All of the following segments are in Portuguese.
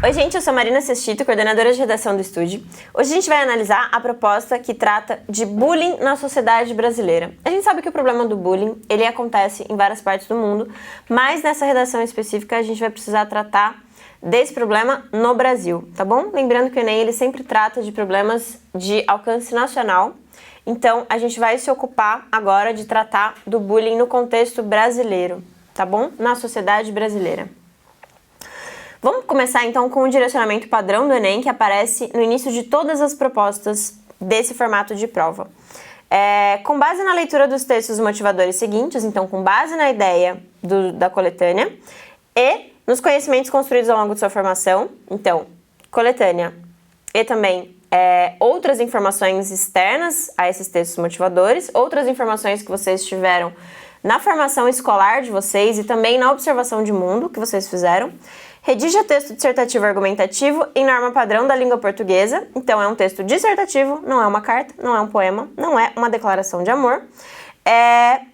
Oi gente, eu sou Marina Sestito, coordenadora de redação do Estude. Hoje a gente vai analisar a proposta que trata de bullying na sociedade brasileira. A gente sabe que o problema do bullying, ele acontece em várias partes do mundo, mas nessa redação específica a gente vai precisar tratar desse problema no Brasil, tá bom? Lembrando que o Enem, ele sempre trata de problemas de alcance nacional, então a gente vai se ocupar agora de tratar do bullying no contexto brasileiro, tá bom? Na sociedade brasileira. Vamos começar então com o direcionamento padrão do Enem, que aparece no início de todas as propostas desse formato de prova. Com base na leitura dos textos motivadores seguintes, então com base na ideia da coletânea e nos conhecimentos construídos ao longo de sua formação, então coletânea e também outras informações externas a esses textos motivadores, outras informações que vocês tiveram na formação escolar de vocês e também na observação de mundo que vocês fizeram. Redija texto dissertativo argumentativo em norma padrão da língua portuguesa. Então, é um texto dissertativo, não é uma carta, não é um poema, não é uma declaração de amor.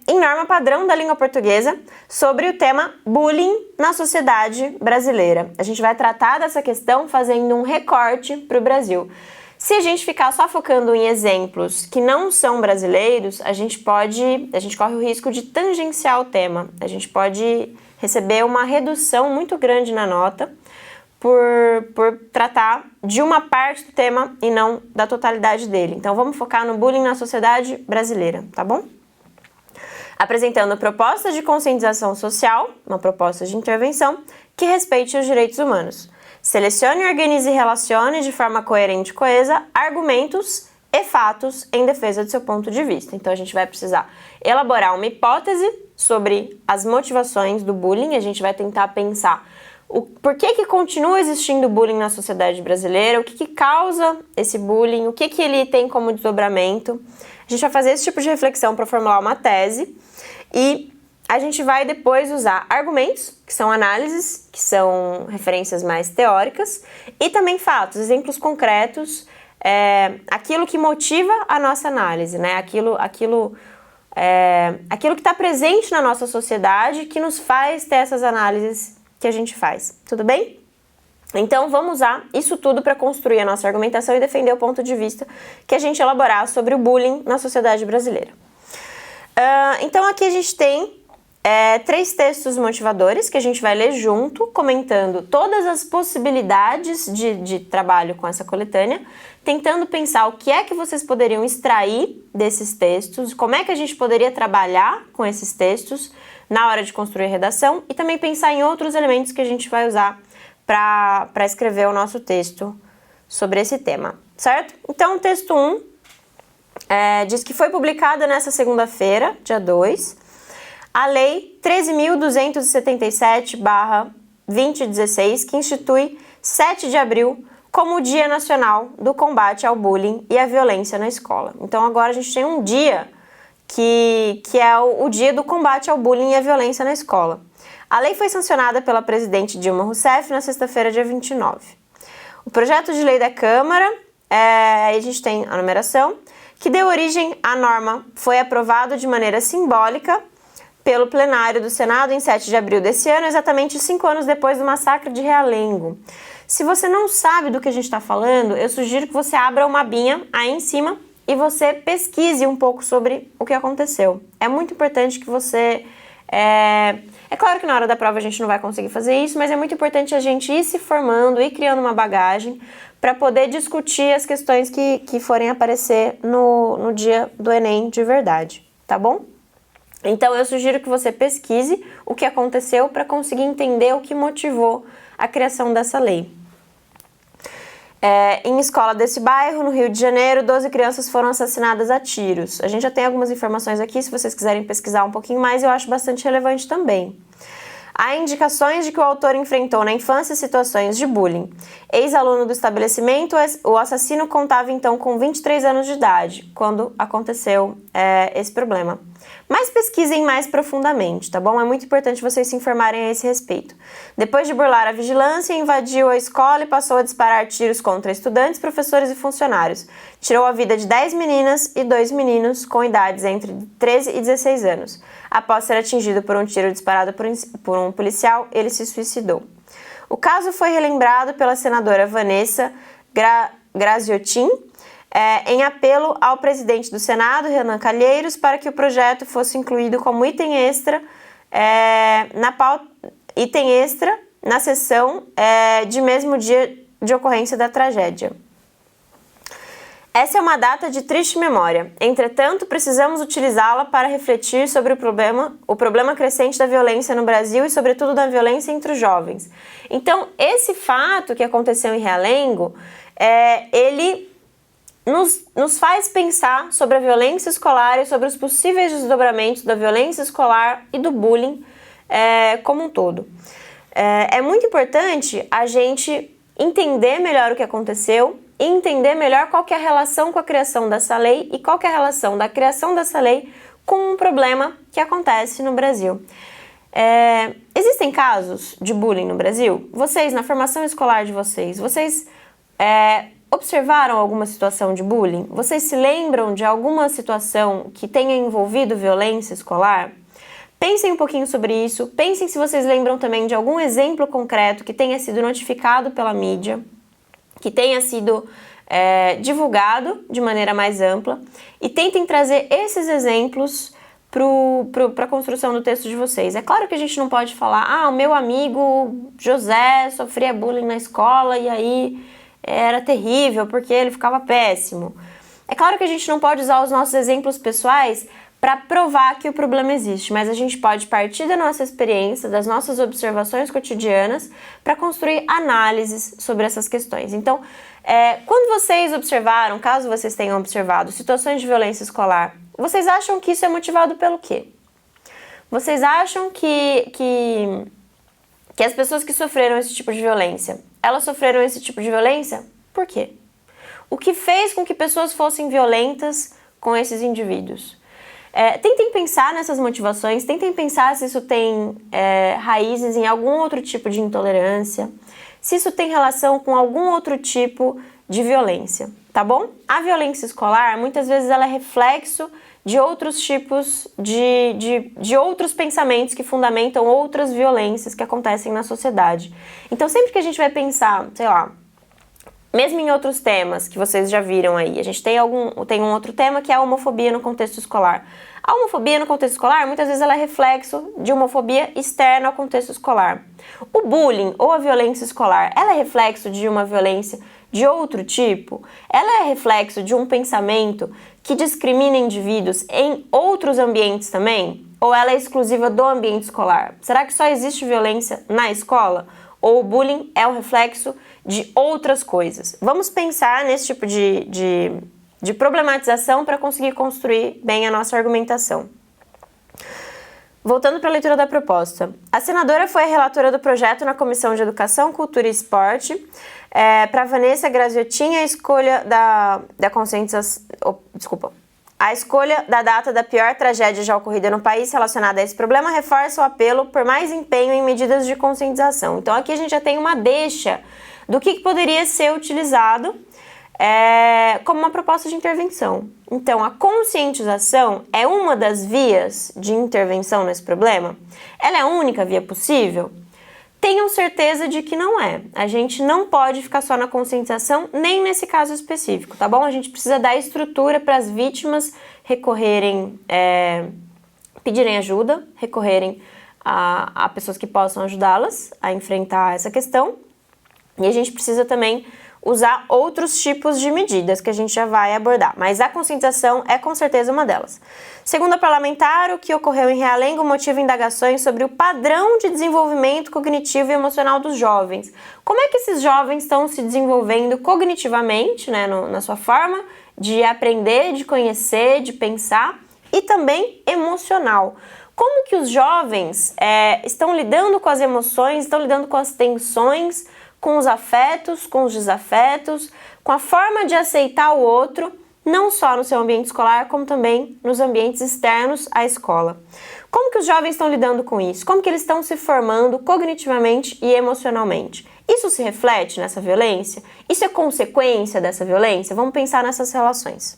Em norma padrão da língua portuguesa sobre o tema bullying na sociedade brasileira. A gente vai tratar dessa questão fazendo um recorte para o Brasil. Se a gente ficar só focando em exemplos que não são brasileiros, a gente corre o risco de tangenciar o tema. A gente pode receber uma redução muito grande na nota por tratar de uma parte do tema e não da totalidade dele. Então vamos focar no bullying na sociedade brasileira, tá bom? Apresentando propostas de conscientização social, uma proposta de intervenção que respeite os direitos humanos. Selecione, organize e relacione de forma coerente e coesa argumentos e fatos em defesa do seu ponto de vista. Então a gente vai precisar elaborar uma hipótese sobre as motivações do bullying, a gente vai tentar pensar por que continua existindo bullying na sociedade brasileira, o que causa esse bullying, o que ele tem como desdobramento. A gente vai fazer esse tipo de reflexão para formular uma tese e a gente vai depois usar argumentos, que são análises, que são referências mais teóricas, e também fatos, exemplos concretos, aquilo que motiva a nossa análise, né? Aquilo que está presente na nossa sociedade, que nos faz ter essas análises que a gente faz. Tudo bem? Então, vamos usar isso tudo para construir a nossa argumentação e defender o ponto de vista que a gente elaborar sobre o bullying na sociedade brasileira. Então, aqui a gente tem 3 textos motivadores que a gente vai ler junto, comentando todas as possibilidades de trabalho com essa coletânea, tentando pensar o que é que vocês poderiam extrair desses textos, como é que a gente poderia trabalhar com esses textos na hora de construir a redação e também pensar em outros elementos que a gente vai usar para escrever o nosso texto sobre esse tema, certo? Então, o texto 1 diz que foi publicada nessa segunda-feira, dia 2, a Lei 13.277/2016, que institui 7 de abril como o Dia Nacional do Combate ao Bullying e à Violência na Escola. Então agora a gente tem um dia que é o Dia do Combate ao Bullying e à Violência na Escola. A lei foi sancionada pela presidente Dilma Rousseff na sexta-feira, dia 29. O projeto de lei da Câmara, a gente tem a numeração, que deu origem à norma, foi aprovado de maneira simbólica pelo plenário do Senado em 7 de abril desse ano, exatamente 5 anos depois do massacre de Realengo. Se você não sabe do que a gente está falando, eu sugiro que você abra uma abinha aí em cima e você pesquise um pouco sobre o que aconteceu. É muito importante que você... É claro que na hora da prova a gente não vai conseguir fazer isso, mas é muito importante a gente ir se formando, ir criando uma bagagem para poder discutir as questões que forem aparecer no dia do Enem de verdade, tá bom? Então, eu sugiro que você pesquise o que aconteceu para conseguir entender o que motivou a criação dessa lei. Em escola desse bairro, no Rio de Janeiro, 12 crianças foram assassinadas a tiros. A gente já tem algumas informações aqui, se vocês quiserem pesquisar um pouquinho mais, eu acho bastante relevante também. Há indicações de que o autor enfrentou na infância situações de bullying. Ex-aluno do estabelecimento, o assassino contava então com 23 anos de idade, quando aconteceu esse problema. Mas pesquisem mais profundamente, tá bom? É muito importante vocês se informarem a esse respeito. Depois de burlar a vigilância, invadiu a escola e passou a disparar tiros contra estudantes, professores e funcionários. Tirou a vida de 10 meninas e 2 meninos com idades entre 13 e 16 anos. Após ser atingido por um tiro disparado por um policial, ele se suicidou. O caso foi relembrado pela senadora Vanessa Graziotin em apelo ao presidente do Senado, Renan Calheiros, para que o projeto fosse incluído como item extra na sessão de mesmo dia de ocorrência da tragédia. Essa é uma data de triste memória. Entretanto, precisamos utilizá-la para refletir sobre o problema crescente da violência no Brasil e, sobretudo, da violência entre os jovens. Então, esse fato que aconteceu em Realengo, ele nos faz pensar sobre a violência escolar e sobre os possíveis desdobramentos da violência escolar e do bullying como um todo. É muito importante a gente entender melhor o que aconteceu e entender melhor qual que é a relação com a criação dessa lei e qual que é a relação da criação dessa lei com um problema que acontece no Brasil. Existem casos de bullying no Brasil? Vocês, na formação escolar de vocês, observaram alguma situação de bullying? Vocês se lembram de alguma situação que tenha envolvido violência escolar? Pensem um pouquinho sobre isso, pensem se vocês lembram também de algum exemplo concreto que tenha sido notificado pela mídia, que tenha sido divulgado de maneira mais ampla, e tentem trazer esses exemplos para a construção do texto de vocês. É claro que a gente não pode falar, o meu amigo José sofria bullying na escola e aí era terrível porque ele ficava péssimo. É claro que a gente não pode usar os nossos exemplos pessoais para provar que o problema existe, mas a gente pode partir da nossa experiência, das nossas observações cotidianas, para construir análises sobre essas questões. Então, quando vocês observaram, caso vocês tenham observado, situações de violência escolar, vocês acham que isso é motivado pelo quê? Vocês acham que as pessoas que sofreram esse tipo de violência, elas sofreram esse tipo de violência por quê? O que fez com que pessoas fossem violentas com esses indivíduos? Tentem pensar nessas motivações, tentem pensar se isso tem raízes em algum outro tipo de intolerância, se isso tem relação com algum outro tipo de violência, tá bom? A violência escolar, muitas vezes, ela é reflexo de outros tipos de outros pensamentos que fundamentam outras violências que acontecem na sociedade. Então, sempre que a gente vai pensar, sei lá, mesmo em outros temas que vocês já viram aí, a gente tem um outro tema que é a homofobia no contexto escolar. A homofobia no contexto escolar, muitas vezes, ela é reflexo de homofobia externa ao contexto escolar. O bullying ou a violência escolar, ela é reflexo de uma violência de outro tipo? Ela é reflexo de um pensamento que discrimina indivíduos em outros ambientes também? Ou ela é exclusiva do ambiente escolar? Será que só existe violência na escola? Ou o bullying é o reflexo de outras coisas? Vamos pensar nesse tipo de problematização para conseguir construir bem a nossa argumentação. Voltando para a leitura da proposta. A senadora foi a relatora do projeto na Comissão de Educação, Cultura e Esporte. Para Vanessa Graziotin, a escolha da conscientização... A escolha da data da pior tragédia já ocorrida no país relacionada a esse problema reforça o apelo por mais empenho em medidas de conscientização. Então aqui a gente já tem uma deixa do que poderia ser utilizado como uma proposta de intervenção. Então a conscientização é uma das vias de intervenção nesse problema? Ela é a única via possível? Tenham certeza de que não é. A gente não pode ficar só na conscientização, nem nesse caso específico, tá bom? A gente precisa dar estrutura para as vítimas recorrerem, pedirem ajuda, recorrerem a pessoas que possam ajudá-las a enfrentar essa questão. E a gente precisa também usar outros tipos de medidas que a gente já vai abordar, mas a conscientização é com certeza uma delas. Segundo a parlamentar, o que ocorreu em Realengo motiva indagações sobre o padrão de desenvolvimento cognitivo e emocional dos jovens. Como é que esses jovens estão se desenvolvendo cognitivamente, né, na sua forma de aprender, de conhecer, de pensar, e também emocional. Como que os jovens estão lidando com as emoções, estão lidando com as tensões, com os afetos, com os desafetos, com a forma de aceitar o outro, não só no seu ambiente escolar, como também nos ambientes externos à escola. Como que os jovens estão lidando com isso? Como que eles estão se formando cognitivamente e emocionalmente? Isso se reflete nessa violência? Isso é consequência dessa violência? Vamos pensar nessas relações.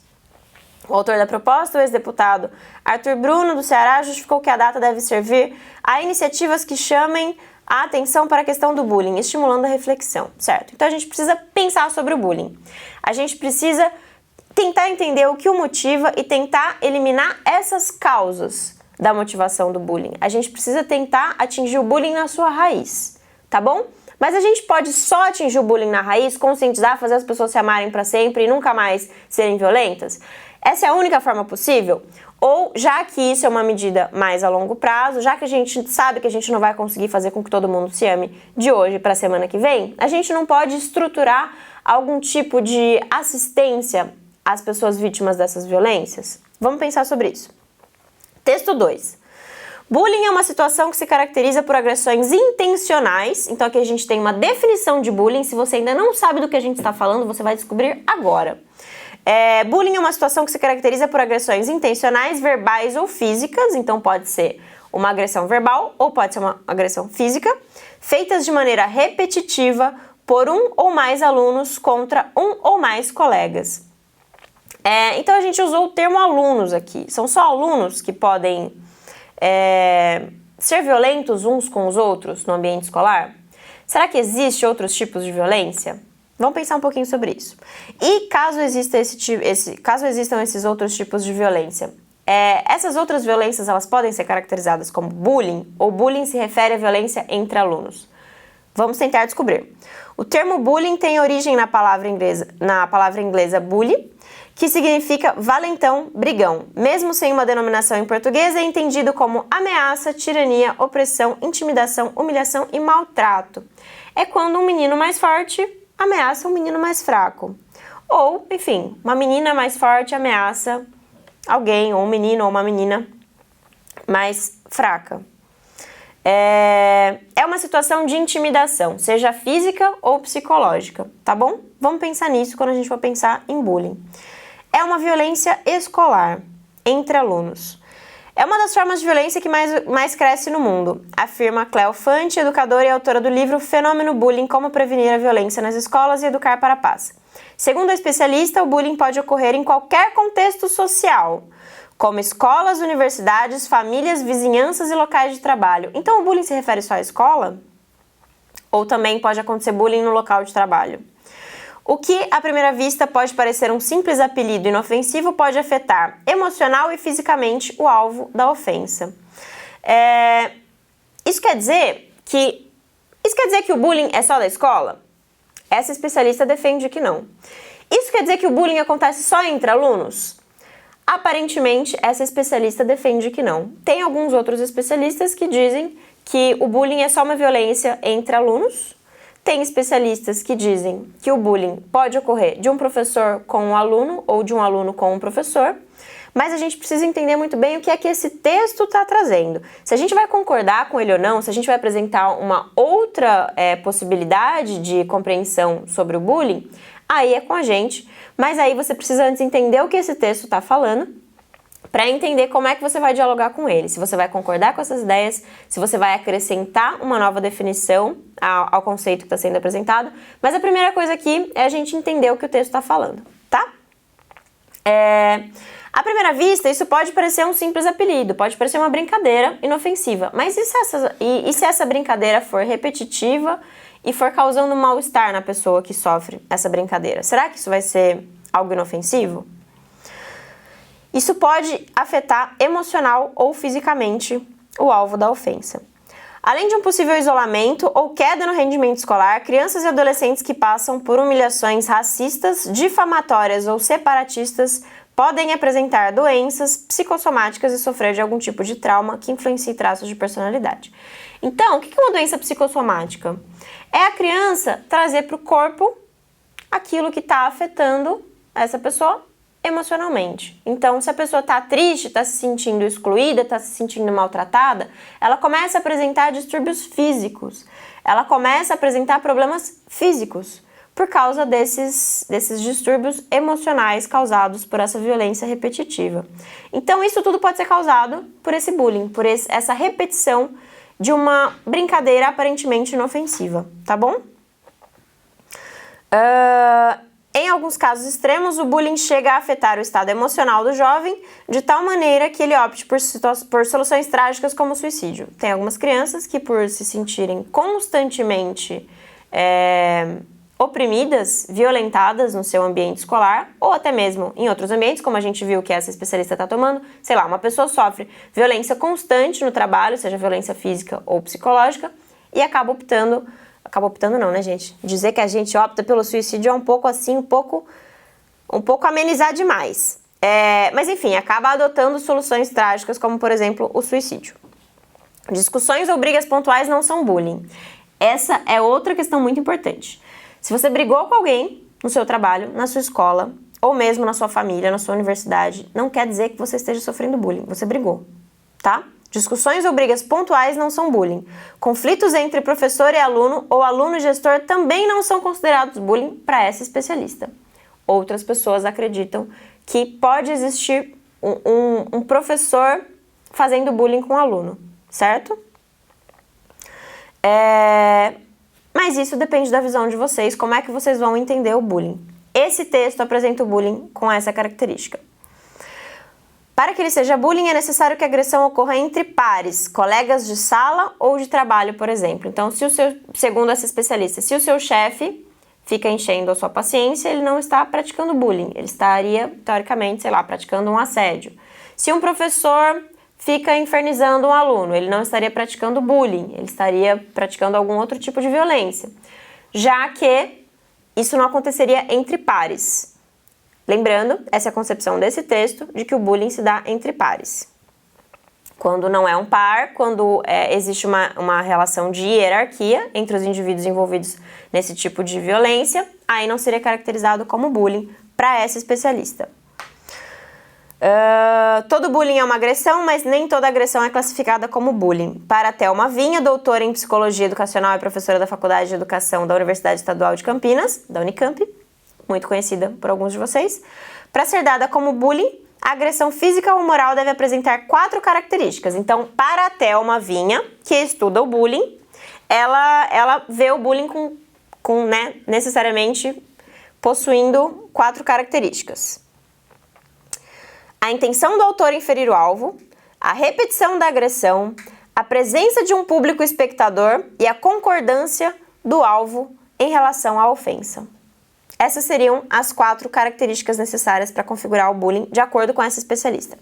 O autor da proposta, o ex-deputado Arthur Bruno, do Ceará, justificou que a data deve servir a iniciativas que chamem a atenção para a questão do bullying, estimulando a reflexão, certo? Então a gente precisa pensar sobre o bullying. A gente precisa tentar entender o que o motiva e tentar eliminar essas causas da motivação do bullying. A gente precisa tentar atingir o bullying na sua raiz, tá bom? Mas a gente pode só atingir o bullying na raiz, conscientizar, fazer as pessoas se amarem para sempre e nunca mais serem violentas? Essa é a única forma possível? Ou, já que isso é uma medida mais a longo prazo, já que a gente sabe que a gente não vai conseguir fazer com que todo mundo se ame de hoje para a semana que vem, a gente não pode estruturar algum tipo de assistência às pessoas vítimas dessas violências? Vamos pensar sobre isso. Texto 2. Bullying é uma situação que se caracteriza por agressões intencionais. Então aqui a gente tem uma definição de bullying. Se você ainda não sabe do que a gente está falando, você vai descobrir agora. Bullying é uma situação que se caracteriza por agressões intencionais, verbais ou físicas. Então pode ser uma agressão verbal ou pode ser uma agressão física, feitas de maneira repetitiva por um ou mais alunos contra um ou mais colegas. Então a gente usou o termo alunos aqui. São só alunos que podem ser violentos uns com os outros no ambiente escolar? Será que existe outros tipos de violência? Vamos pensar um pouquinho sobre isso. E caso existam esses outros tipos de violência, essas outras violências elas podem ser caracterizadas como bullying, ou bullying se refere à violência entre alunos? Vamos tentar descobrir. O termo bullying tem origem na palavra inglesa bully, que significa valentão, brigão. Mesmo sem uma denominação em português, é entendido como ameaça, tirania, opressão, intimidação, humilhação e maltrato. É quando um menino mais forte ameaça um menino mais fraco. Ou, enfim, uma menina mais forte ameaça alguém, ou um menino ou uma menina mais fraca. É uma situação de intimidação, seja física ou psicológica, tá bom? Vamos pensar nisso quando a gente for pensar em bullying. É uma violência escolar entre alunos. É uma das formas de violência que mais cresce no mundo, afirma Cleo Fante, educadora e autora do livro Fenômeno Bullying, Como Prevenir a Violência nas Escolas e Educar para a Paz. Segundo a especialista, o bullying pode ocorrer em qualquer contexto social, como escolas, universidades, famílias, vizinhanças e locais de trabalho. Então o bullying se refere só à escola? Ou também pode acontecer bullying no local de trabalho? O que, à primeira vista, pode parecer um simples apelido inofensivo pode afetar emocional e fisicamente o alvo da ofensa. Isso quer dizer que o bullying é só da escola? Essa especialista defende que não. Isso quer dizer que o bullying acontece só entre alunos? Aparentemente, essa especialista defende que não. Tem alguns outros especialistas que dizem que o bullying é só uma violência entre alunos. Tem especialistas que dizem que o bullying pode ocorrer de um professor com um aluno ou de um aluno com um professor, mas a gente precisa entender muito bem o que é que esse texto está trazendo. Se a gente vai concordar com ele ou não, se a gente vai apresentar uma outra possibilidade de compreensão sobre o bullying, aí é com a gente, mas aí você precisa antes entender o que esse texto está falando, para entender como é que você vai dialogar com ele, se você vai concordar com essas ideias, se você vai acrescentar uma nova definição ao conceito que está sendo apresentado, mas a primeira coisa aqui é a gente entender o que o texto está falando, tá? À primeira vista, isso pode parecer um simples apelido, pode parecer uma brincadeira inofensiva, mas e se essa brincadeira for repetitiva e for causando mal-estar na pessoa que sofre essa brincadeira? Será que isso vai ser algo inofensivo? Isso pode afetar emocional ou fisicamente o alvo da ofensa. Além de um possível isolamento ou queda no rendimento escolar, crianças e adolescentes que passam por humilhações racistas, difamatórias ou separatistas podem apresentar doenças psicossomáticas e sofrer de algum tipo de trauma que influencie traços de personalidade. Então, o que é uma doença psicossomática? É a criança trazer para o corpo aquilo que está afetando essa pessoa emocionalmente. Então, se a pessoa está triste, está se sentindo excluída, está se sentindo maltratada, ela começa a apresentar distúrbios físicos, ela começa a apresentar problemas físicos por causa desses distúrbios emocionais causados por essa violência repetitiva. Então, isso tudo pode ser causado por esse bullying, por essa repetição de uma brincadeira aparentemente inofensiva, tá bom? Em alguns casos extremos, o bullying chega a afetar o estado emocional do jovem de tal maneira que ele opte por soluções trágicas como o suicídio. Tem algumas crianças que, por se sentirem constantemente oprimidas, violentadas no seu ambiente escolar, ou até mesmo em outros ambientes, como a gente viu que essa especialista está tomando, sei lá, uma pessoa sofre violência constante no trabalho, seja violência física ou psicológica, e acaba optando não, né, gente? Dizer que a gente opta pelo suicídio é um pouco assim, um pouco amenizar demais. Mas enfim, acaba adotando soluções trágicas, como por exemplo o suicídio. Discussões ou brigas pontuais não são bullying. Essa é outra questão muito importante. Se você brigou com alguém no seu trabalho, na sua escola, ou mesmo na sua família, na sua universidade, não quer dizer que você esteja sofrendo bullying. Você brigou, tá? Discussões ou brigas pontuais não são bullying. Conflitos entre professor e aluno ou aluno e gestor também não são considerados bullying para essa especialista. Outras pessoas acreditam que pode existir um professor fazendo bullying com o aluno, certo? Mas isso depende da visão de vocês, como é que vocês vão entender o bullying. Esse texto apresenta o bullying com essa característica. Para que ele seja bullying, é necessário que a agressão ocorra entre pares, colegas de sala ou de trabalho, por exemplo. Então, segundo essa especialista, se o seu chefe fica enchendo a sua paciência, ele não está praticando bullying, ele estaria, teoricamente, sei lá, praticando um assédio. Se um professor fica infernizando um aluno, ele não estaria praticando bullying, ele estaria praticando algum outro tipo de violência, já que isso não aconteceria entre pares. Lembrando, essa é a concepção desse texto, de que o bullying se dá entre pares. Quando não é um par, quando existe uma relação de hierarquia entre os indivíduos envolvidos nesse tipo de violência, aí não seria caracterizado como bullying para essa especialista. Todo bullying é uma agressão, mas nem toda agressão é classificada como bullying. Para Thelma Vinha, doutora em Psicologia Educacional e professora da Faculdade de Educação da Universidade Estadual de Campinas, da Unicamp, muito conhecida por alguns de vocês, para ser dada como bullying, a agressão física ou moral deve apresentar 4 características. Então, para a Thelma Vinha, que estuda o bullying, ela vê o bullying né, necessariamente possuindo 4 características. A intenção do autor em ferir o alvo, a repetição da agressão, a presença de um público espectador e a concordância do alvo em relação à ofensa. Essas seriam as 4 características necessárias para configurar o bullying, de acordo com essa especialista.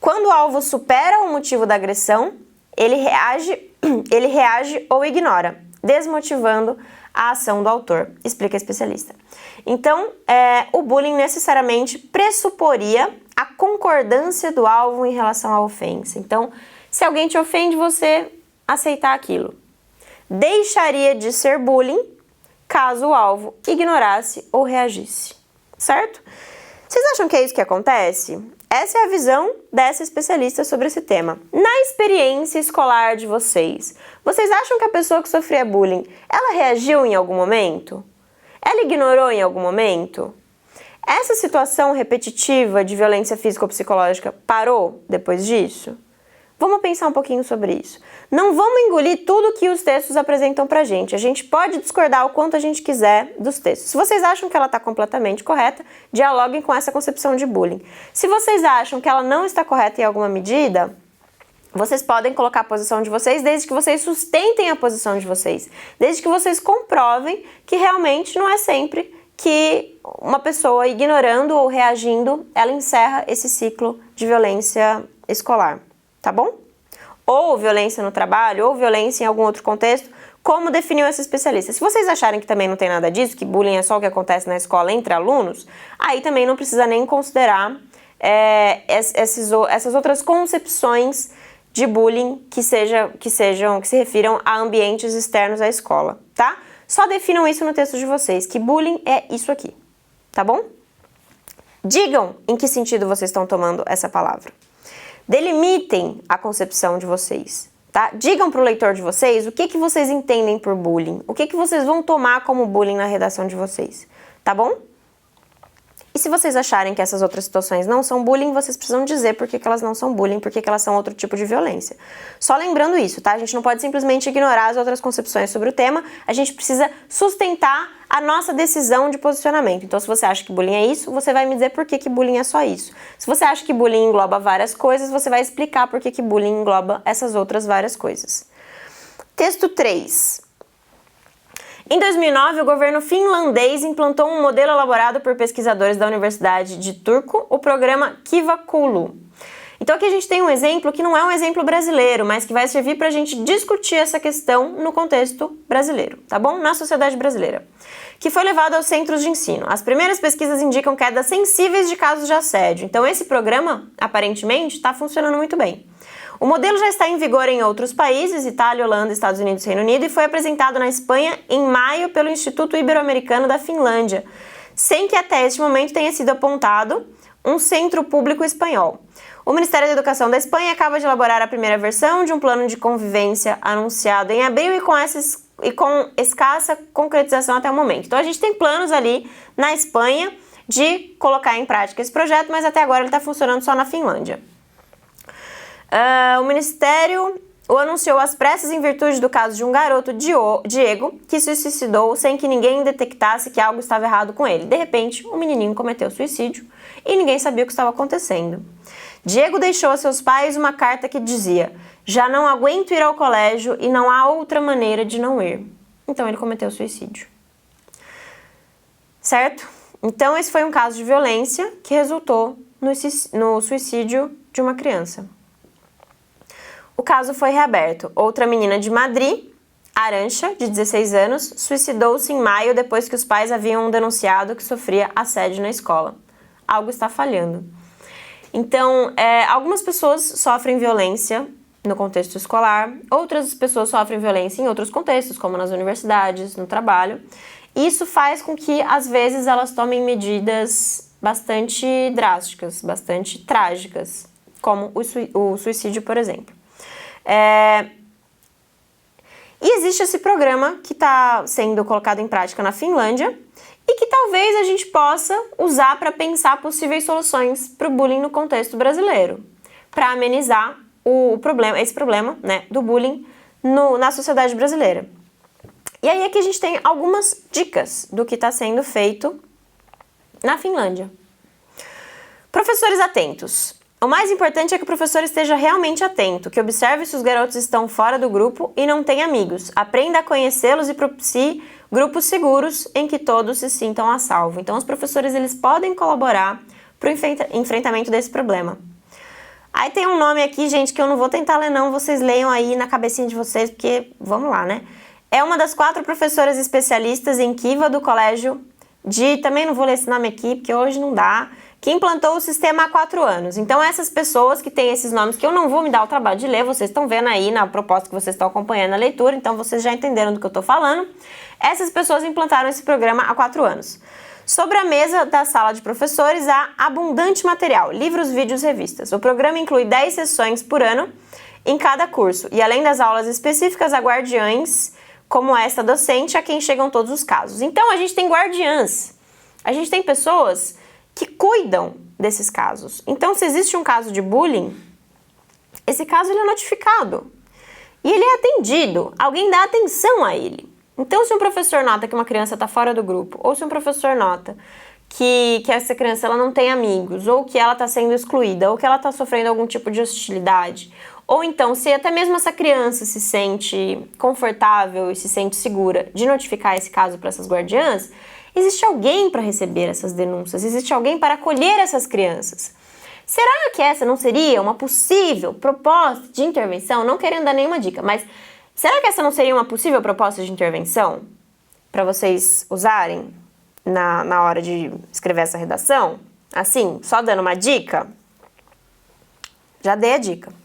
Quando o alvo supera o motivo da agressão, ele reage ou ignora, desmotivando a ação do autor, explica a especialista. Então, o bullying necessariamente pressuporia a concordância do alvo em relação à ofensa. Então, se alguém te ofende, você aceitar aquilo. Deixaria de ser bullying caso o alvo ignorasse ou reagisse, certo? Vocês acham que é isso que acontece? Essa é a visão dessa especialista sobre esse tema. Na experiência escolar de vocês, vocês acham que a pessoa que sofria bullying, ela reagiu em algum momento? Ela ignorou em algum momento? Essa situação repetitiva de violência física ou psicológica parou depois disso? Vamos pensar um pouquinho sobre isso. Não vamos engolir tudo que os textos apresentam pra gente. A gente pode discordar o quanto a gente quiser dos textos. Se vocês acham que ela está completamente correta, dialoguem com essa concepção de bullying. Se vocês acham que ela não está correta em alguma medida, vocês podem colocar a posição de vocês, desde que vocês sustentem a posição de vocês. Desde que vocês comprovem que realmente não é sempre que uma pessoa ignorando ou reagindo, ela encerra esse ciclo de violência escolar. Tá bom? Ou violência no trabalho, ou violência em algum outro contexto, como definiu essa especialista. Se vocês acharem que também não tem nada disso, que bullying é só o que acontece na escola entre alunos, aí também não precisa nem considerar essas outras concepções de bullying que se refiram a ambientes externos à escola, tá? Só definam isso no texto de vocês, que bullying é isso aqui, tá bom? Digam em que sentido vocês estão tomando essa palavra. Delimitem a concepção de vocês, tá? Digam para o leitor de vocês o que vocês entendem por bullying, o que vocês vão tomar como bullying na redação de vocês, tá bom? E se vocês acharem que essas outras situações não são bullying, vocês precisam dizer por que elas não são bullying, por que elas são outro tipo de violência. Só lembrando isso, tá? A gente não pode simplesmente ignorar as outras concepções sobre o tema, a gente precisa sustentar a nossa decisão de posicionamento. Então, se você acha que bullying é isso, você vai me dizer por que bullying é só isso. Se você acha que bullying engloba várias coisas, você vai explicar por que bullying engloba essas outras várias coisas. Texto 3. Em 2009, o governo finlandês implantou um modelo elaborado por pesquisadores da Universidade de Turku, o programa Kiva Koulu. Então aqui a gente tem um exemplo que não é um exemplo brasileiro, mas que vai servir para a gente discutir essa questão no contexto brasileiro, tá bom? Na sociedade brasileira, que foi levado aos centros de ensino. As primeiras pesquisas indicam quedas sensíveis de casos de assédio, então esse programa, aparentemente, está funcionando muito bem. O modelo já está em vigor em outros países, Itália, Holanda, Estados Unidos e Reino Unido, e foi apresentado na Espanha em maio pelo Instituto Ibero-Americano da Finlândia, sem que até este momento tenha sido apontado um centro público espanhol. O Ministério da Educação da Espanha acaba de elaborar a primeira versão de um plano de convivência anunciado em abril e com escassa concretização até o momento. Então a gente tem planos ali na Espanha de colocar em prática esse projeto, mas até agora ele está funcionando só na Finlândia. O Ministério o anunciou às pressas em virtude do caso de um garoto, Diego, que se suicidou sem que ninguém detectasse que algo estava errado com ele. De repente, o menininho cometeu suicídio e ninguém sabia o que estava acontecendo. Diego deixou a seus pais uma carta que dizia: "Já não aguento ir ao colégio e não há outra maneira de não ir." Então ele cometeu suicídio. Certo? Então esse foi um caso de violência que resultou no suicídio de uma criança. O caso foi reaberto. Outra menina de Madrid, Arantxa, de 16 anos, suicidou-se em maio depois que os pais haviam denunciado que sofria assédio na escola. Algo está falhando. Então, algumas pessoas sofrem violência no contexto escolar, outras pessoas sofrem violência em outros contextos, como nas universidades, no trabalho. Isso faz com que, às vezes, elas tomem medidas bastante drásticas, bastante trágicas, como o suicídio, por exemplo. E existe esse programa que está sendo colocado em prática na Finlândia e que talvez a gente possa usar para pensar possíveis soluções para o bullying no contexto brasileiro, para amenizar esse problema, né, do bullying na sociedade brasileira. E aí aqui a gente tem algumas dicas do que está sendo feito na Finlândia. Professores atentos. O mais importante é que o professor esteja realmente atento, que observe se os garotos estão fora do grupo e não têm amigos. Aprenda a conhecê-los e propicie grupos seguros em que todos se sintam a salvo. Então, os professores eles podem colaborar para o enfrentamento desse problema. Aí tem um nome aqui, gente, que eu não vou tentar ler não, vocês leiam aí na cabecinha de vocês, porque vamos lá, né? É uma das 4 professoras especialistas em Kiva do colégio também não vou ler esse nome aqui, porque hoje não dá, que implantou o sistema há 4 anos. Então, essas pessoas que têm esses nomes, que eu não vou me dar o trabalho de ler, vocês estão vendo aí na proposta que vocês estão acompanhando a leitura, então vocês já entenderam do que eu estou falando. Essas pessoas implantaram esse programa há 4 anos. Sobre a mesa da sala de professores há abundante material, livros, vídeos, revistas. O programa inclui 10 sessões por ano em cada curso, e além das aulas específicas, há guardiães, como esta docente, a quem chegam todos os casos. Então, a gente tem guardiãs, a gente tem pessoas que cuidam desses casos. Então, se existe um caso de bullying, esse caso ele é notificado e ele é atendido, alguém dá atenção a ele. Então, se um professor nota que uma criança está fora do grupo, ou se um professor nota que essa criança ela não tem amigos, ou que ela está sendo excluída, ou que ela está sofrendo algum tipo de hostilidade, ou então se até mesmo essa criança se sente confortável e se sente segura de notificar esse caso para essas guardiãs, existe alguém para receber essas denúncias, existe alguém para acolher essas crianças. Será que essa não seria uma possível proposta de intervenção? Não querendo dar nenhuma dica, mas será que essa não seria uma possível proposta de intervenção para vocês usarem na hora de escrever essa redação? Assim, só dando uma dica? Já dei a dica.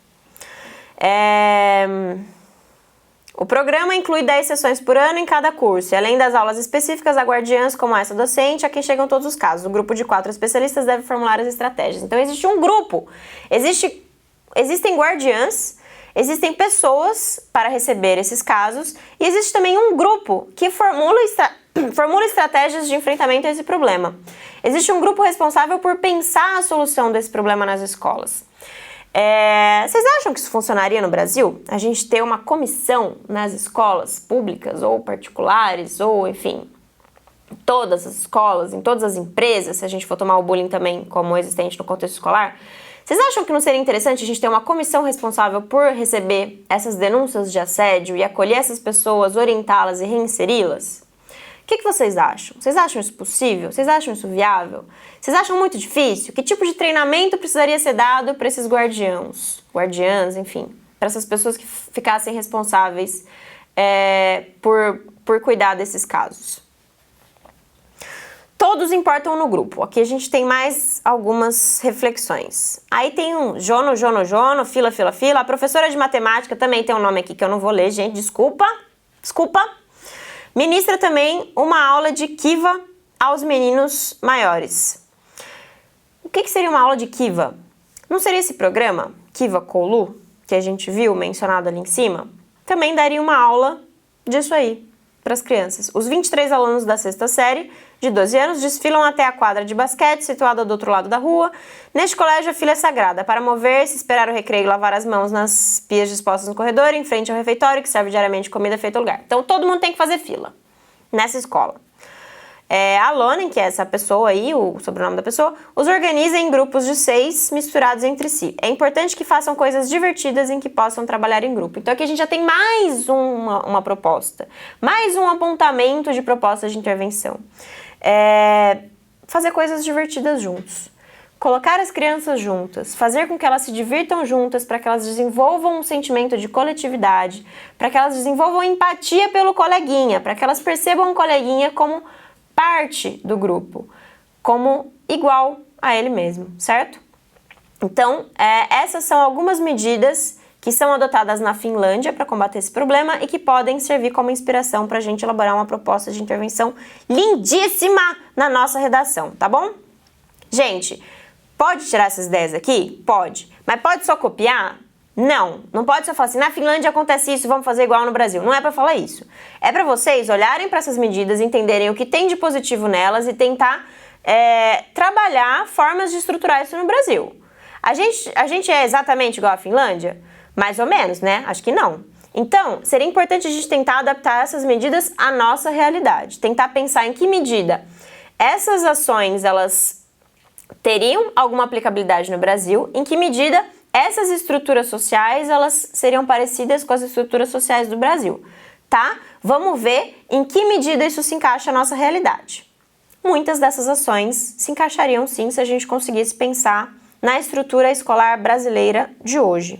O programa inclui 10 sessões por ano em cada curso, e além das aulas específicas, há guardiãs como essa docente, a quem chegam todos os casos. O grupo de 4 especialistas deve formular as estratégias. Então, existe um grupo, existem guardiãs, Existem pessoas para receber esses casos e existe também um grupo que formula estratégias de enfrentamento a esse problema. Existe um grupo responsável por pensar a solução desse problema nas escolas. Vocês acham que isso funcionaria no Brasil? A gente ter uma comissão nas escolas públicas ou particulares, ou enfim, em todas as escolas, em todas as empresas, se a gente for tomar o bullying também como existente no contexto escolar? Vocês acham que não seria interessante a gente ter uma comissão responsável por receber essas denúncias de assédio e acolher essas pessoas, orientá-las e reinseri-las? O que vocês acham? Vocês acham isso possível? Vocês acham isso viável? Vocês acham muito difícil? Que tipo de treinamento precisaria ser dado para esses guardiãs, enfim, para essas pessoas que ficassem responsáveis por cuidar desses casos? Todos importam no grupo. Aqui a gente tem mais algumas reflexões. Aí tem um jono, fila. A professora de matemática também tem um nome aqui que eu não vou ler, gente, desculpa. Ministra também uma aula de Kiva aos meninos maiores. O que seria uma aula de Kiva? Não seria esse programa, Kiva Kolu, que a gente viu mencionado ali em cima? Também daria uma aula disso aí para as crianças. Os 23 alunos da sexta série, de 12 anos, desfilam até a quadra de basquete, situada do outro lado da rua. Neste colégio, a fila é sagrada. Para mover-se, esperar o recreio e lavar as mãos nas pias dispostas no corredor, em frente ao refeitório, que serve diariamente comida feita ao lugar. Então, todo mundo tem que fazer fila nessa escola. A Lonen, que é essa pessoa aí, o sobrenome da pessoa, os organiza em grupos de 6 misturados entre si. É importante que façam coisas divertidas em que possam trabalhar em grupo. Então aqui a gente já tem mais uma proposta, mais um apontamento de propostas de intervenção. Fazer coisas divertidas juntos. Colocar as crianças juntas, fazer com que elas se divirtam juntas, para que elas desenvolvam um sentimento de coletividade, para que elas desenvolvam empatia pelo coleguinha, para que elas percebam o coleguinha como parte do grupo, como igual a ele mesmo, certo? Então, essas são algumas medidas que são adotadas na Finlândia para combater esse problema e que podem servir como inspiração para a gente elaborar uma proposta de intervenção lindíssima na nossa redação, tá bom? Gente, pode tirar essas ideias aqui? Pode. Mas pode só copiar? Não pode só falar assim, na Finlândia acontece isso, vamos fazer igual no Brasil. Não é para falar isso. É para vocês olharem para essas medidas, entenderem o que tem de positivo nelas e tentar trabalhar formas de estruturar isso no Brasil. A gente é exatamente igual à Finlândia? Mais ou menos, né? Acho que não. Então, seria importante a gente tentar adaptar essas medidas à nossa realidade. Tentar pensar em que medida essas ações, elas teriam alguma aplicabilidade no Brasil, em que medida essas estruturas sociais, elas seriam parecidas com as estruturas sociais do Brasil, tá? Vamos ver em que medida isso se encaixa na nossa realidade. Muitas dessas ações se encaixariam sim se a gente conseguisse pensar na estrutura escolar brasileira de hoje.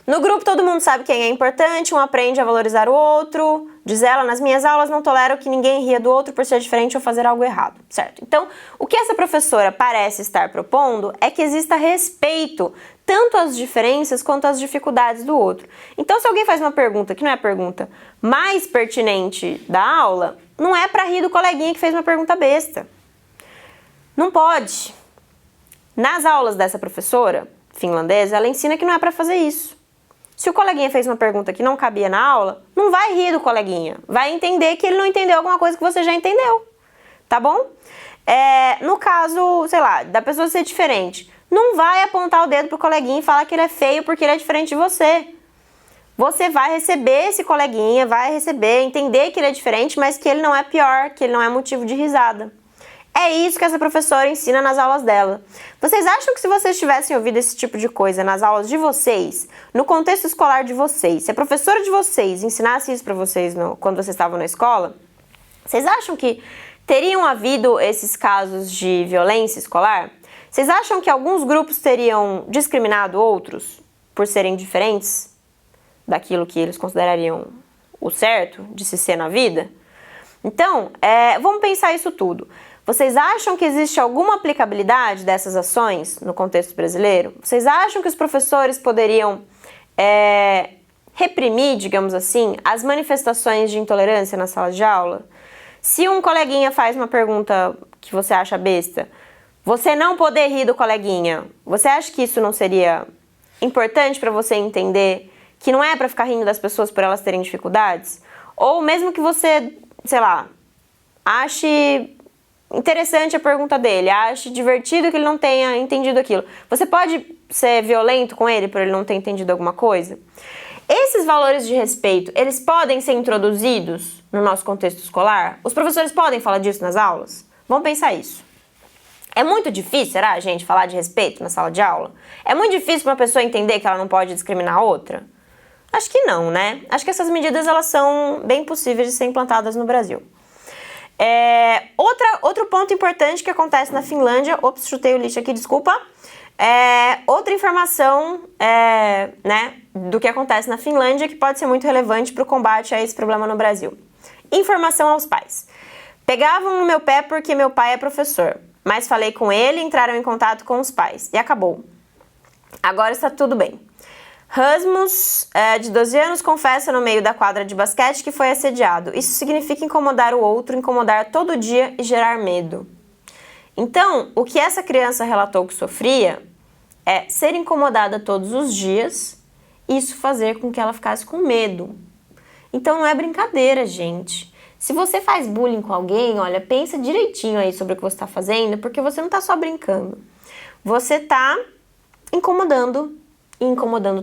No grupo todo mundo sabe quem é importante, um aprende a valorizar o outro. Diz ela, nas minhas aulas não tolero que ninguém ria do outro por ser diferente ou fazer algo errado, certo? Então, o que essa professora parece estar propondo é que exista respeito tanto às diferenças quanto às dificuldades do outro. Então, se alguém faz uma pergunta que não é a pergunta mais pertinente da aula, não é para rir do coleguinha que fez uma pergunta besta. Não pode. Nas aulas dessa professora finlandesa, ela ensina que não é para fazer isso. Se o coleguinha fez uma pergunta que não cabia na aula, não vai rir do coleguinha. Vai entender que ele não entendeu alguma coisa que você já entendeu. Tá bom? No caso, sei lá, da pessoa ser diferente, não vai apontar o dedo pro coleguinha e falar que ele é feio porque ele é diferente de você. Você vai receber esse coleguinha, vai receber, entender que ele é diferente, mas que ele não é pior, que ele não é motivo de risada. É isso que essa professora ensina nas aulas dela. Vocês acham que se vocês tivessem ouvido esse tipo de coisa nas aulas de vocês, no contexto escolar de vocês, se a professora de vocês ensinasse isso para vocês quando vocês estavam na escola, vocês acham que teriam havido esses casos de violência escolar? Vocês acham que alguns grupos teriam discriminado outros por serem diferentes daquilo que eles considerariam o certo de se ser na vida? Então, vamos pensar isso tudo. Vocês acham que existe alguma aplicabilidade dessas ações no contexto brasileiro? Vocês acham que os professores poderiam reprimir, digamos assim, as manifestações de intolerância na sala de aula? Se um coleguinha faz uma pergunta que você acha besta, você não poder rir do coleguinha, você acha que isso não seria importante para você entender que não é para ficar rindo das pessoas por elas terem dificuldades? Ou mesmo que você, sei lá, ache interessante a pergunta dele, ache divertido que ele não tenha entendido aquilo, você pode ser violento com ele por ele não ter entendido alguma coisa? Esses valores de respeito, eles podem ser introduzidos no nosso contexto escolar? Os professores podem falar disso nas aulas? Vamos pensar isso. É muito difícil, será, gente, falar de respeito na sala de aula? É muito difícil para uma pessoa entender que ela não pode discriminar a outra? Acho que não, né? Acho que essas medidas, elas são bem possíveis de ser implantadas no Brasil. Outro ponto importante que acontece na Finlândia... Ops, chutei o lixo aqui, desculpa. Outra informação né, do que acontece na Finlândia que pode ser muito relevante para o combate a esse problema no Brasil. Informação aos pais. Pegavam no meu pé porque meu pai é professor, mas falei com ele e entraram em contato com os pais. E acabou. Agora está tudo bem. Rasmus, de 12 anos, confessa no meio da quadra de basquete que foi assediado. Isso significa incomodar o outro, incomodar todo dia e gerar medo. Então, o que essa criança relatou que sofria é ser incomodada todos os dias e isso fazer com que ela ficasse com medo. Então, não é brincadeira, gente. Se você faz bullying com alguém, olha, pensa direitinho aí sobre o que você está fazendo, porque você não está só brincando. Você está incomodando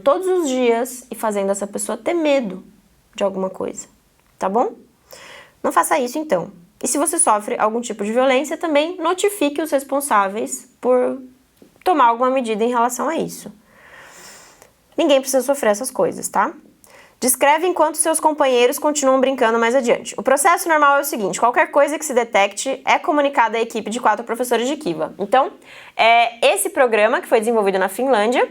todos os dias e fazendo essa pessoa ter medo de alguma coisa, tá bom? Não faça isso, então. E se você sofre algum tipo de violência, também notifique os responsáveis por tomar alguma medida em relação a isso. Ninguém precisa sofrer essas coisas, tá? Descreve enquanto seus companheiros continuam brincando mais adiante. O processo normal é o seguinte: qualquer coisa que se detecte é comunicada à equipe de 4 professores de Kiva. Então, esse programa que foi desenvolvido na Finlândia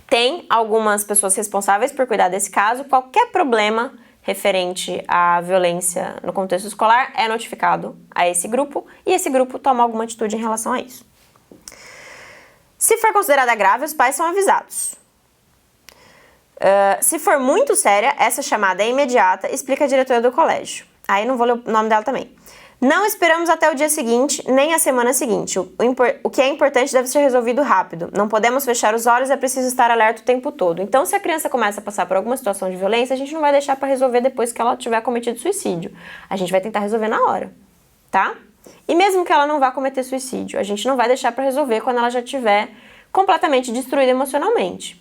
tem algumas pessoas responsáveis por cuidar desse caso. Qualquer problema referente à violência no contexto escolar é notificado a esse grupo e esse grupo toma alguma atitude em relação a isso. Se for considerada grave, os pais são avisados. Se for muito séria, essa chamada é imediata, explica a diretora do colégio. Aí não vou ler o nome dela também. Não esperamos até o dia seguinte, nem a semana seguinte. O que é importante deve ser resolvido rápido. Não podemos fechar os olhos, é preciso estar alerta o tempo todo. Então, se a criança começa a passar por alguma situação de violência, a gente não vai deixar para resolver depois que ela tiver cometido suicídio. A gente vai tentar resolver na hora, tá? E mesmo que ela não vá cometer suicídio, a gente não vai deixar para resolver quando ela já estiver completamente destruída emocionalmente.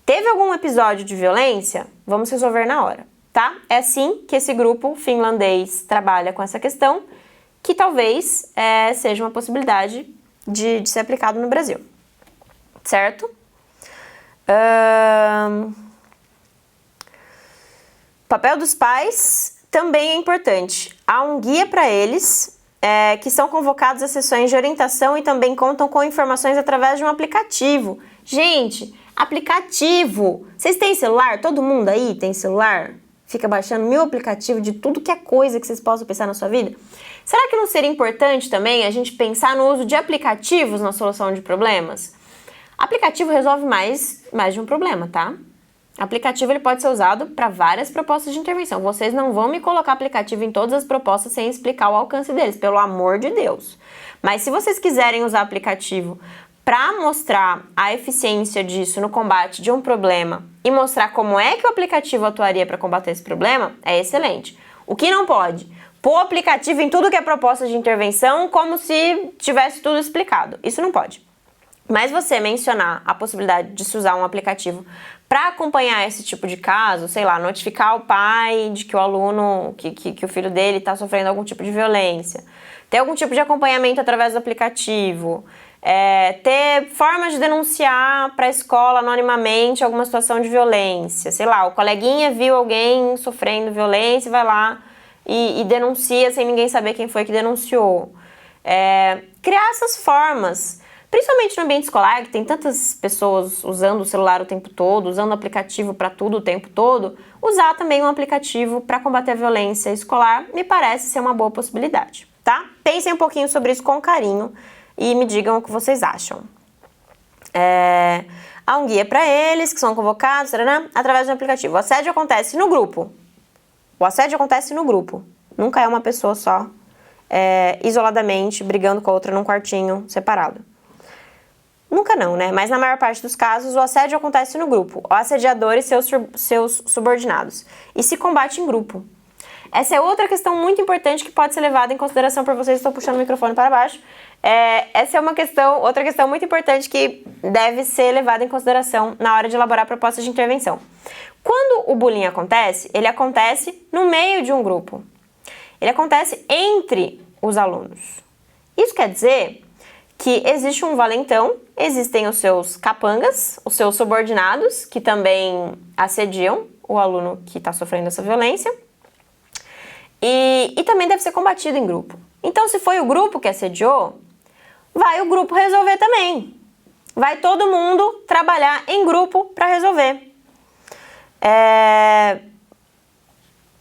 Teve algum episódio de violência? Vamos resolver na hora, tá? É assim que esse grupo finlandês trabalha com essa questão, que talvez seja uma possibilidade de ser aplicado no Brasil, certo? Papel dos pais também é importante. Há um guia para eles, que são convocados a sessões de orientação e também contam com informações através de um aplicativo. Gente, aplicativo! Vocês têm celular? Todo mundo aí tem celular? Fica baixando 1000 aplicativos de tudo que é coisa que vocês possam pensar na sua vida? Será que não seria importante também a gente pensar no uso de aplicativos na solução de problemas? Aplicativo resolve mais de um problema, tá? Aplicativo ele pode ser usado para várias propostas de intervenção. Vocês não vão me colocar aplicativo em todas as propostas sem explicar o alcance deles, pelo amor de Deus. Mas se vocês quiserem usar aplicativo para mostrar a eficiência disso no combate de um problema e mostrar como é que o aplicativo atuaria para combater esse problema, é excelente. O que não pode? Pôr o aplicativo em tudo que é proposta de intervenção como se tivesse tudo explicado. Isso não pode. Mas você mencionar a possibilidade de se usar um aplicativo para acompanhar esse tipo de caso, sei lá, notificar o pai de que o aluno, que o filho dele está sofrendo algum tipo de violência, ter algum tipo de acompanhamento através do aplicativo, ter formas de denunciar para a escola anonimamente alguma situação de violência, sei lá, o coleguinha viu alguém sofrendo violência e vai lá e denuncia sem ninguém saber quem foi que denunciou. Criar essas formas, principalmente no ambiente escolar, que tem tantas pessoas usando o celular o tempo todo, usando o aplicativo para tudo o tempo todo, usar também um aplicativo para combater a violência escolar me parece ser uma boa possibilidade, tá? Pensem um pouquinho sobre isso com carinho e me digam o que vocês acham. Há um guia para eles, que são convocados, através do aplicativo. O assédio acontece no grupo. Nunca é uma pessoa só, isoladamente, brigando com a outra num quartinho separado. Nunca não, né? Mas na maior parte dos casos, o assédio acontece no grupo, o assediador e seus subordinados, e se combate em grupo. Essa é outra questão muito importante que pode ser levada em consideração por vocês. Estou puxando o microfone para baixo. Essa é outra questão muito importante que deve ser levada em consideração na hora de elaborar propostas de intervenção. Quando o bullying acontece, ele acontece no meio de um grupo. Ele acontece entre os alunos. Isso quer dizer que existe um valentão, existem os seus capangas, os seus subordinados, que também assediam o aluno que está sofrendo essa violência, e também deve ser combatido em grupo. Então, se foi o grupo que assediou, vai o grupo resolver também. Vai todo mundo trabalhar em grupo para resolver.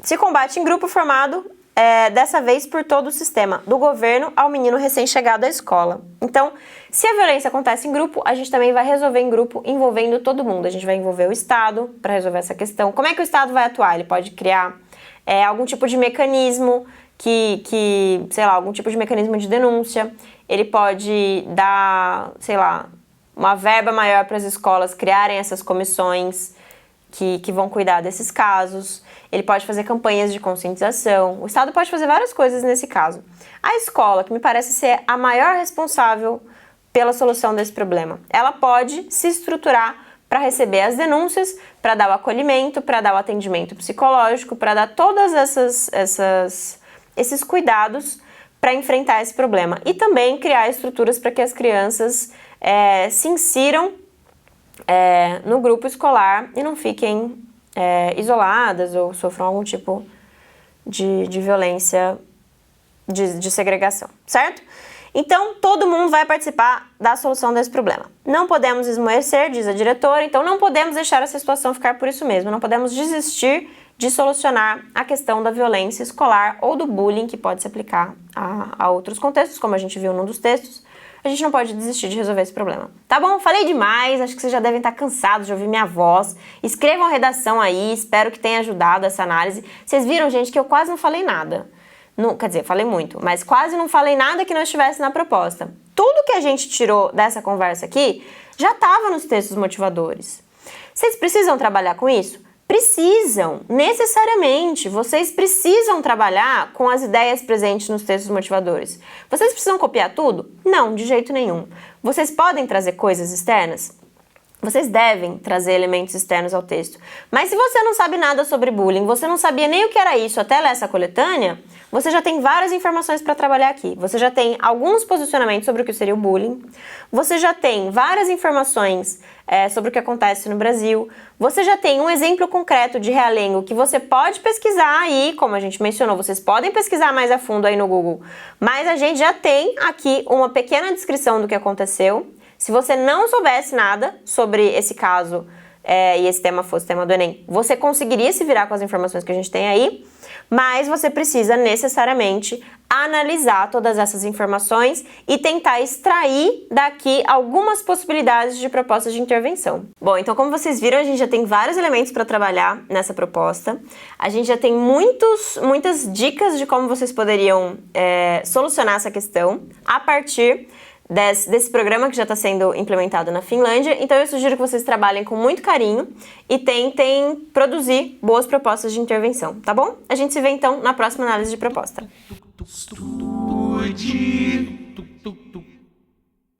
Se combate em grupo formado, dessa vez por todo o sistema, do governo ao menino recém-chegado à escola. Então, se a violência acontece em grupo, a gente também vai resolver em grupo, envolvendo todo mundo. A gente vai envolver o Estado para resolver essa questão. Como é que o Estado vai atuar? Ele pode criar algum tipo de mecanismo sei lá, algum tipo de mecanismo de denúncia. Ele pode dar, sei lá, uma verba maior para as escolas criarem essas comissões que vão cuidar desses casos. Ele pode fazer campanhas de conscientização. O Estado pode fazer várias coisas nesse caso. A escola, que me parece ser a maior responsável pela solução desse problema, ela pode se estruturar para receber as denúncias, para dar o acolhimento, para dar o atendimento psicológico, para dar todas esses cuidados para enfrentar esse problema. E também criar estruturas para que as crianças se insiram no grupo escolar e não fiquem isoladas ou sofram algum tipo de violência, de segregação, certo? Então, todo mundo vai participar da solução desse problema. Não podemos esmorecer, diz a diretora, então não podemos deixar essa situação ficar por isso mesmo, não podemos desistir de solucionar a questão da violência escolar ou do bullying, que pode se aplicar a outros contextos, como a gente viu num dos textos. A gente não pode desistir de resolver esse problema. Tá bom? Falei demais, acho que vocês já devem estar cansados de ouvir minha voz. Escrevam a redação aí, espero que tenha ajudado essa análise. Vocês viram, gente, que eu quase não falei nada. Não, quer dizer, falei muito, mas quase não falei nada que não estivesse na proposta. Tudo que a gente tirou dessa conversa aqui já estava nos textos motivadores. Vocês precisam trabalhar com isso? Precisam, necessariamente. Vocês precisam trabalhar com as ideias presentes nos textos motivadores. Vocês precisam copiar tudo? Não, de jeito nenhum. Vocês podem trazer coisas externas? Vocês devem trazer elementos externos ao texto. Mas se você não sabe nada sobre bullying, você não sabia nem o que era isso até ler essa coletânea, você já tem várias informações para trabalhar aqui. Você já tem alguns posicionamentos sobre o que seria o bullying. Você já tem várias informações sobre o que acontece no Brasil. Você já tem um exemplo concreto de realengo que você pode pesquisar aí, como a gente mencionou, vocês podem pesquisar mais a fundo aí no Google. Mas a gente já tem aqui uma pequena descrição do que aconteceu. Se você não soubesse nada sobre esse caso e esse tema fosse tema do Enem, você conseguiria se virar com as informações que a gente tem aí, mas você precisa necessariamente analisar todas essas informações e tentar extrair daqui algumas possibilidades de propostas de intervenção. Bom, então como vocês viram, a gente já tem vários elementos para trabalhar nessa proposta. A gente já tem muitas dicas de como vocês poderiam solucionar essa questão a partir desse programa que já está sendo implementado na Finlândia. Então eu sugiro que vocês trabalhem com muito carinho e tentem produzir boas propostas de intervenção, tá bom? A gente se vê então na próxima análise de proposta.